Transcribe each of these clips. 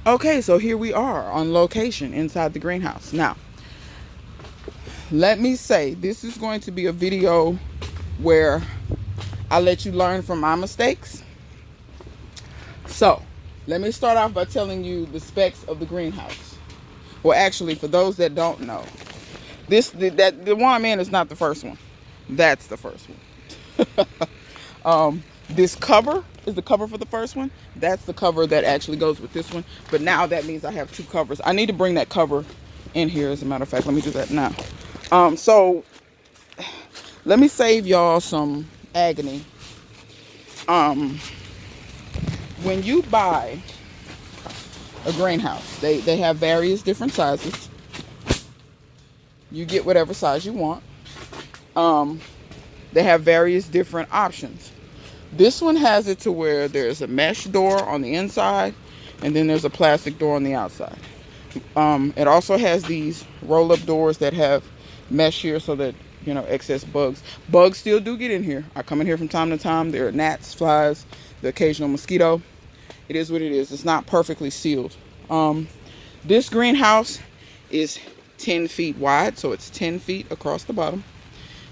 Okay, so here we are on location inside the greenhouse. Now, let me say, this is going to be a video where I let you learn from my mistakes. So, let me start off by telling you the specs of the greenhouse. Well, actually, for those that don't know, the one I'm in is not the first one. That's the first one. This cover is the cover for the first one. That's the cover that actually goes with this one. But now that means I have two covers. I need to bring that cover in here, as a matter of fact. Let me do that now. So let me save y'all some agony. When you buy a greenhouse, they have various different sizes. You get whatever size you want. They have various different options. This one has it to where there's a mesh door on the inside, and then there's a plastic door on the outside. It also has these roll-up doors that have mesh here so that, excess bugs still do get in here. I come in here from time to time. There are gnats, flies, the occasional mosquito. It is what it is. It's not perfectly sealed. This greenhouse is 10 feet wide, so it's 10 feet across the bottom.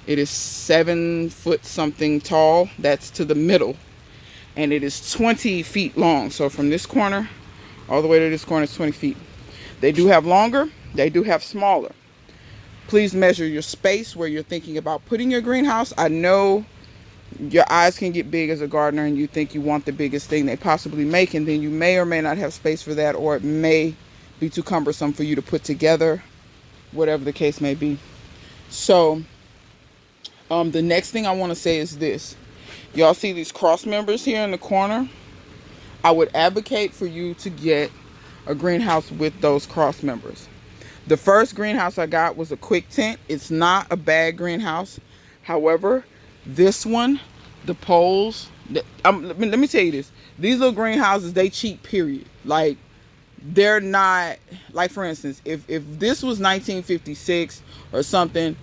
It is 7 foot something tall. That's to the middle. And it is 20 feet long. So from this corner all the way to this corner is 20 feet. They do have longer. They do have smaller. Please measure your space where you're thinking about putting your greenhouse. I know your eyes can get big as a gardener and you think you want the biggest thing they possibly make. And then you may or may not have space for that, or it may be too cumbersome for you to put together, whatever the case may be. So the next thing I want to say is this. Y'all see these cross members here in the corner? I would advocate for you to get a greenhouse with those cross members. The first greenhouse I got was a quick tent. It's not a bad greenhouse. However, this one, the poles, let me tell you this. These little greenhouses, they cheap, period. Like, they're not, like, for instance, if this was 1956 or something,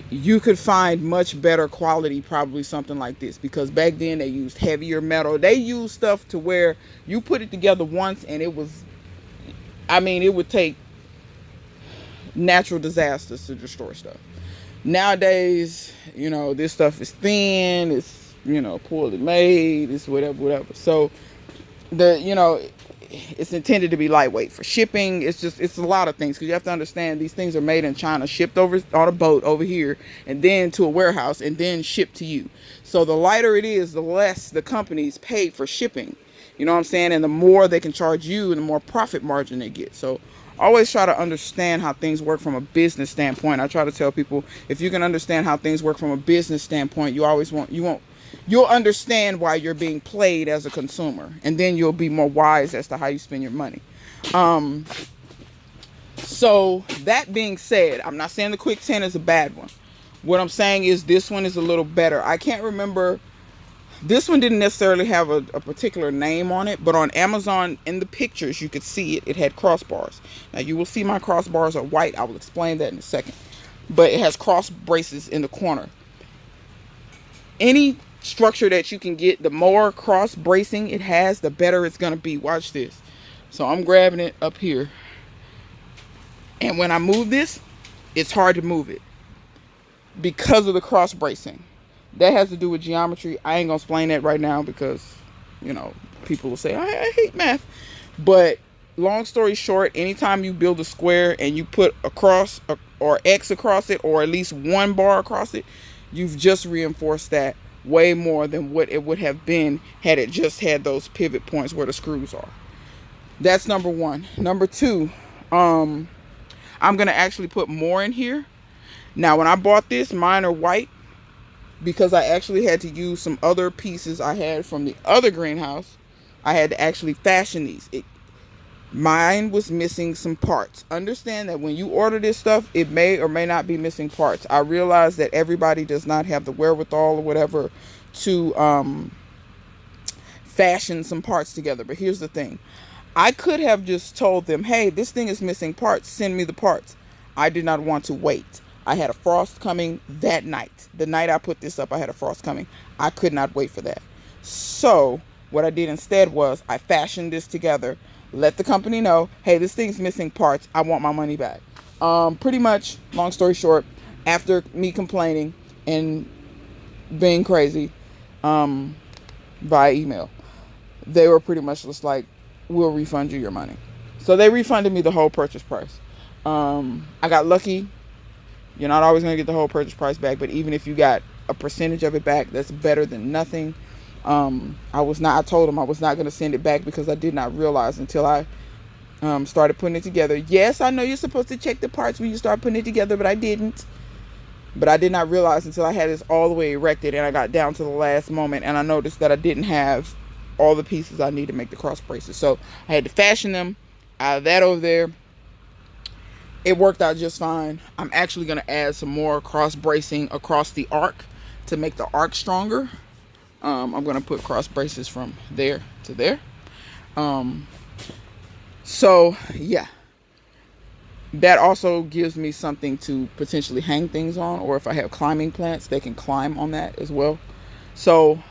you could find much better quality, probably something like this, because back then they used heavier metal. They used stuff to where you put it together once and it would take natural disasters to destroy stuff. Nowadays, this stuff is thin, it's, poorly made, it's whatever. So it's intended to be lightweight for shipping. It's a lot of things, because you have to understand these things are made in China, shipped over on a boat over here, and then to a warehouse, and then shipped to you. So the lighter it is, the less the companies pay for shipping. You know what I'm saying? And the more they can charge you, and the more profit margin they get. So always try to understand how things work from a business standpoint. I try to tell people, if you can understand how things work from a business standpoint, you'll understand why you're being played as a consumer, and then you'll be more wise as to how you spend your money. So that being said, I'm not saying the quick 10 is a bad one. What I'm saying is this one is a little better. I can't remember. This one didn't necessarily have a particular name on it, but on Amazon, in the pictures, you could see it. It had crossbars. Now, you will see my crossbars are white. I will explain that in a second. But it has cross braces in the corner. Any structure that you can get, the more cross bracing it has, the better it's going to be. Watch this. So I'm grabbing it up here. And when I move this, it's hard to move it because of the cross bracing. That has to do with geometry. I ain't gonna explain that right now because, people will say, I hate math. But long story short, anytime you build a square and you put a cross or X across it, or at least one bar across it, you've just reinforced that way more than what it would have been had it just had those pivot points where the screws are. That's number one. Number two, I'm gonna actually put more in here. Now, when I bought this, mine are white, because I actually had to use some other pieces I had from the other greenhouse. I had to actually fashion these. Mine was missing some parts. Understand that when you order this stuff, it may or may not be missing parts. I realize that everybody does not have the wherewithal or whatever to fashion some parts together. But here's the thing. I could have just told them, hey, this thing is missing parts. Send me the parts. I did not want to wait. I had a frost coming that night. The night I put this up, I had a frost coming. I could not wait for that. So what I did instead was I fashioned this together. let the company know, hey, this thing's missing parts. I want my money back. Pretty much, long story short, after me complaining and being crazy via email, they were pretty much just like, we'll refund you your money. So they refunded me the whole purchase price. I got lucky. You're not always going to get the whole purchase price back, but even if you got a percentage of it back, that's better than nothing. I told them I was not going to send it back because I did not realize until I started putting it together. Yes, I know you're supposed to check the parts when you start putting it together, but I didn't. But I did not realize until I had this all the way erected and I got down to the last moment and I noticed that I didn't have all the pieces I need to make the cross braces. So I had to fashion them out of that over there. It worked out just fine. I'm actually going to add some more cross bracing across the arc to make the arc stronger. I'm going to put cross braces from there to there. So yeah, that also gives me something to potentially hang things on, or if I have climbing plants, they can climb on that as well. So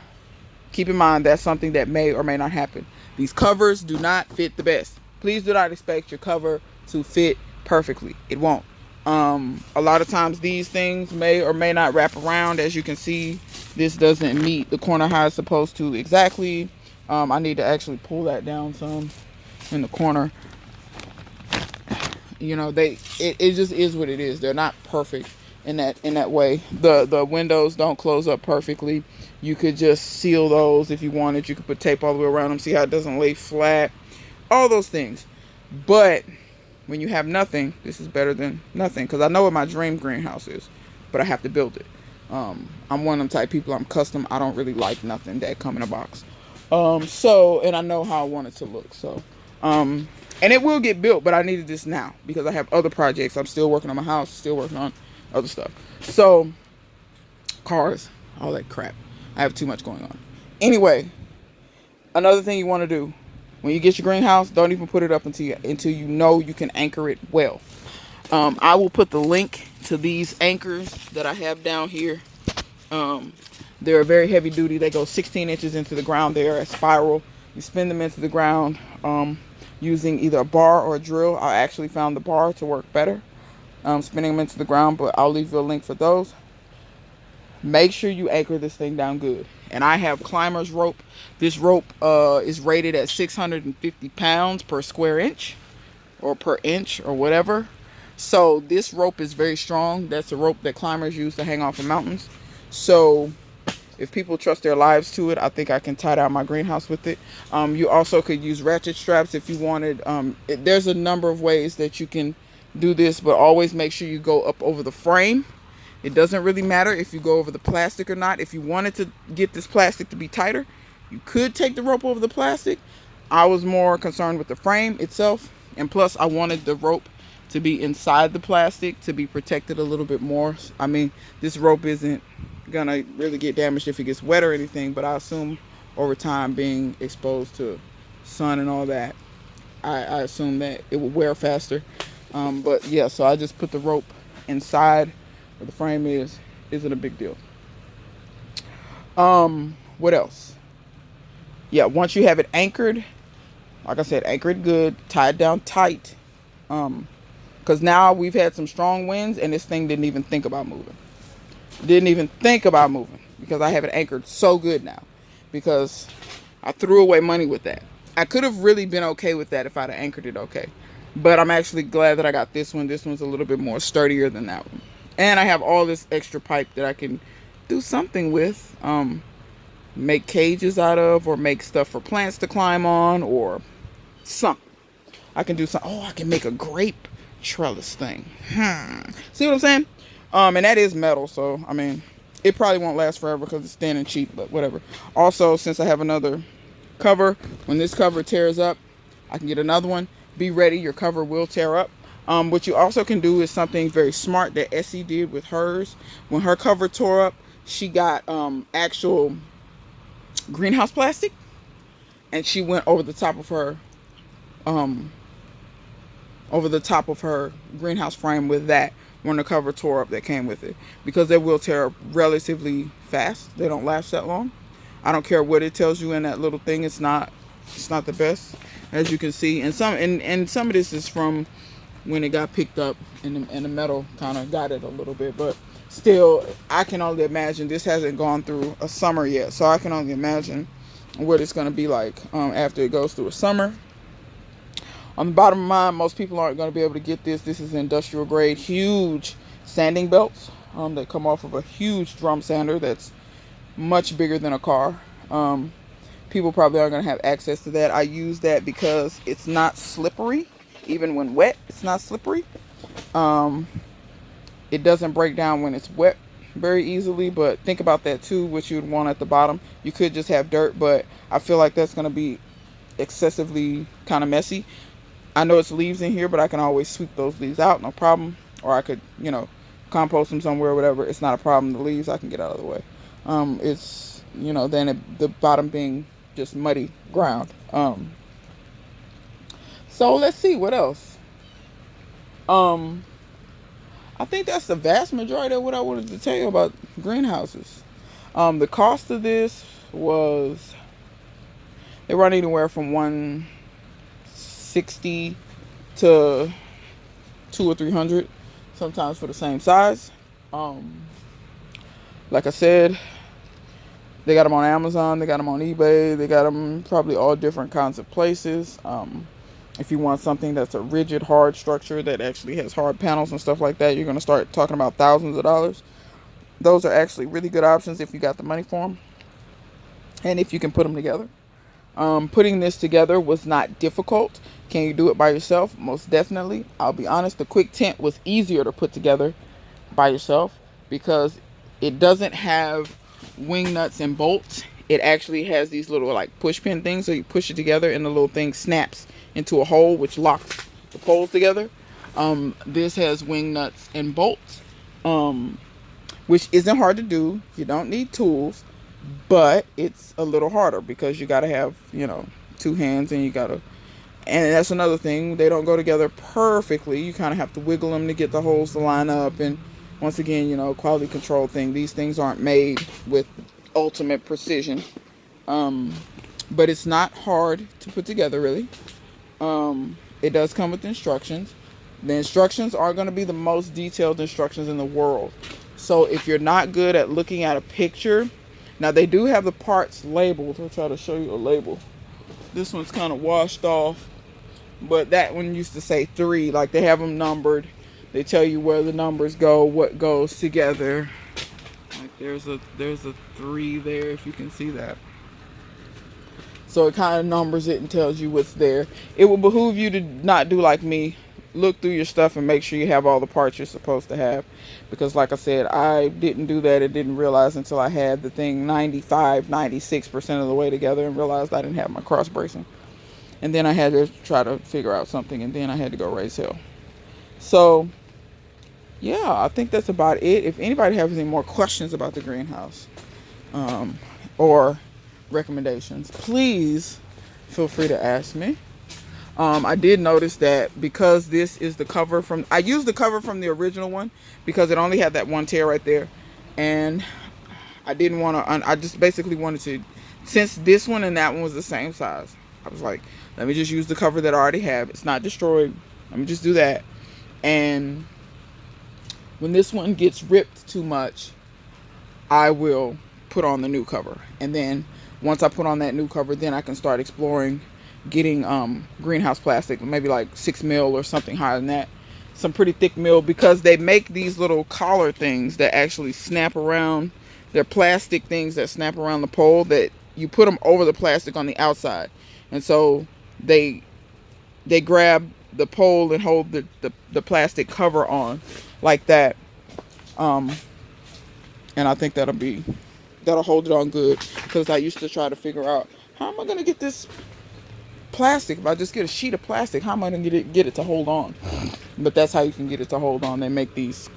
keep in mind, that's something that may or may not happen. These covers do not fit the best. Please do not expect your cover to fit perfectly. It won't. A lot of times these things may or may not wrap around. As you can see, this doesn't meet the corner how it's supposed to exactly. I need to actually pull that down some in the corner. You know, it just is what it is. They're not perfect in that way. The windows don't close up perfectly. You could just seal those if you wanted. You could put tape all the way around them. See how it doesn't lay flat. All those things. But when you have nothing, this is better than nothing. Because I know what my dream greenhouse is, but I have to build it. I'm one of them type people. I'm custom. I don't really like nothing that come in a box. And I know how I want it to look. So, and it will get built, but I needed this now because I have other projects. I'm still working on my house, still working on other stuff. So, cars, all that crap. I have too much going on. Anyway, another thing you want to do when you get your greenhouse, don't even put it up until you know you can anchor it well. I will put the link to these anchors that I have down here. They're very heavy duty. They go 16 inches into the ground. They are a spiral. You spin them into the ground using either a bar or a drill. I actually found the bar to work better, spinning them into the ground, but I'll leave you a link for those. Make sure you anchor this thing down good. And I have climber's rope. This rope is rated at 650 pounds per square inch or per inch or whatever. So this rope is very strong. That's a rope that climbers use to hang off of mountains. So if people trust their lives to it, I think I can tie down my greenhouse with it. You also could use ratchet straps if you wanted. There's a number of ways that you can do this, but always make sure you go up over the frame. It doesn't really matter if you go over the plastic or not. If you wanted to get this plastic to be tighter, you could take the rope over the plastic. I was more concerned with the frame itself. And plus, I wanted the rope to be inside the plastic to be protected a little bit more. I mean, this rope isn't going to really get damaged if it gets wet or anything. But I assume over time being exposed to sun and all that, I assume that it will wear faster. But yeah, so I just put the rope inside where the frame is. Isn't a big deal. What else? Yeah, once you have it anchored, like I said, anchor it good, tie it down tight. Because now we've had some strong winds and this thing didn't even think about moving. Didn't even think about moving because I have it anchored so good now. Because I threw away money with that. I could have really been okay with that if I'd have anchored it okay. But I'm actually glad that I got this one. This one's a little bit more sturdier than that one. And I have all this extra pipe that I can do something with. Make cages out of, or make stuff for plants to climb on, or something. I can do something. Oh, I can make a grape trellis thing. See what I'm saying? And that is metal, so I mean, it probably won't last forever because it's thin and cheap, but whatever. Also, since I have another cover, when this cover tears up, I can get another one. Be ready, your cover will tear up. What you also can do is something very smart that Essie did with hers. When her cover tore up, she got actual greenhouse plastic, and she went over the top of her greenhouse frame with that when the cover tore up that came with it, because they will tear up relatively fast. They don't last that long. I don't care what it tells you in that little thing. It's not the best. as you can see. And some of this is from when it got picked up, and the metal kind of got it a little bit. But still, I can only imagine, this hasn't gone through a summer yet, so I can only imagine what it's going to be like after it goes through a summer. On the bottom of mine, most people aren't going to be able to get this. This is industrial grade, huge sanding belts that come off of a huge drum sander that's much bigger than a car. People probably aren't going to have access to that. I use that because it's not slippery. Even when wet, it's not slippery. It doesn't break down when it's wet very easily, but think about that too, what you would want at the bottom. You could just have dirt, but I feel like that's going to be excessively kind of messy. I know it's leaves in here, but I can always sweep those leaves out, no problem. Or I could, compost them somewhere or whatever. It's not a problem. The leaves I can get out of the way. It's, then the bottom being just muddy ground. So let's see what else. I think that's the vast majority of what I wanted to tell you about greenhouses. The cost of this was, they run anywhere from $160 to $200 or $300, sometimes for the same size. Like I said, they got them on Amazon, they got them on eBay, they got them probably all different kinds of places. If you want something that's a rigid, hard structure that actually has hard panels and stuff like that, you're going to start talking about thousands of dollars. Those are actually really good options if you got the money for them and if you can put them together. Putting this together was not difficult. Can you do it by yourself? Most definitely. I'll be honest, the quick tent was easier to put together by yourself because it doesn't have wing nuts and bolts. It actually has these little like push pin things, so you push it together and the little thing snaps into a hole which locks the poles together. This has wing nuts and bolts, which isn't hard to do. You don't need tools, but it's a little harder because you got to have, two hands, and and that's another thing. They don't go together perfectly. You kind of have to wiggle them to get the holes to line up. And once again, quality control thing. These things aren't made with ultimate precision. But it's not hard to put together, really. It does come with instructions. The instructions are going to be the most detailed instructions in the world. So if you're not good at looking at a picture, now they do have the parts labeled. I'll try to show you a label. This one's kind of washed off, but that one used to say 3. Like, they have them numbered. They tell you where the numbers go, what goes together. Like there's a 3 there, if you can see that. So it kind of numbers it and tells you what's there. It will behoove you to not do like me. Look through your stuff and make sure you have all the parts you're supposed to have. Because like I said, I didn't do that and didn't realize until I had the thing 96% of the way together and realized I didn't have my cross bracing. And then I had to try to figure out something, and then I had to go raise hell. So yeah, I think that's about it. If anybody has any more questions about the greenhouse, or recommendations, please feel free to ask me. I did notice that because this is the cover from, I used the cover from the original one because it only had that one tear right there, and I didn't want to, I just basically wanted to, since this one and that one was the same size, I was like, let me just use the cover that I already have. It's not destroyed. Let me just do that. And when this one gets ripped too much, I will put on the new cover. And then once I put on that new cover, then I can start exploring getting greenhouse plastic, maybe like 6 mil or something higher than that. Some pretty thick mil, because they make these little collar things that actually snap around. They're plastic things that snap around the pole that you put them over the plastic on the outside. And so they grab the pole and hold the plastic cover on like that. And I think that'll hold it on good, because I used to try to figure out, how am I going to get this plastic? If I just get a sheet of plastic, how am I going to get it to hold on? But that's how you can get it to hold on. They make these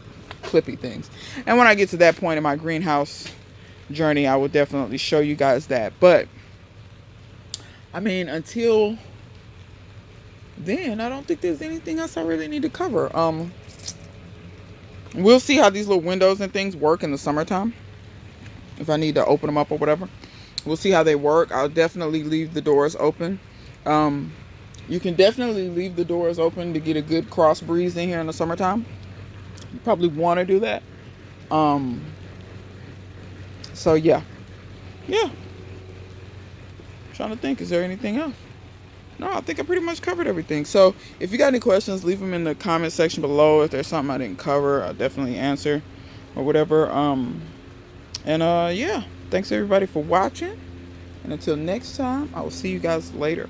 clippy things. And when I get to that point in my greenhouse journey, I will definitely show you guys that. But I mean, until then, I don't think there's anything else I really need to cover. We'll see how these little windows and things work in the summertime, if I need to open them up or whatever. We'll see how they work. I'll definitely leave the doors open. You can definitely leave the doors open to get a good cross breeze in here in the summertime. You probably want to do that. Um, so yeah. Yeah. Trying to think, is there anything else? No, I think I pretty much covered everything. So if you got any questions, leave them in the comment section below. If there's something I didn't cover, I'll definitely answer or whatever. Yeah, thanks everybody for watching. And until next time, I will see you guys later.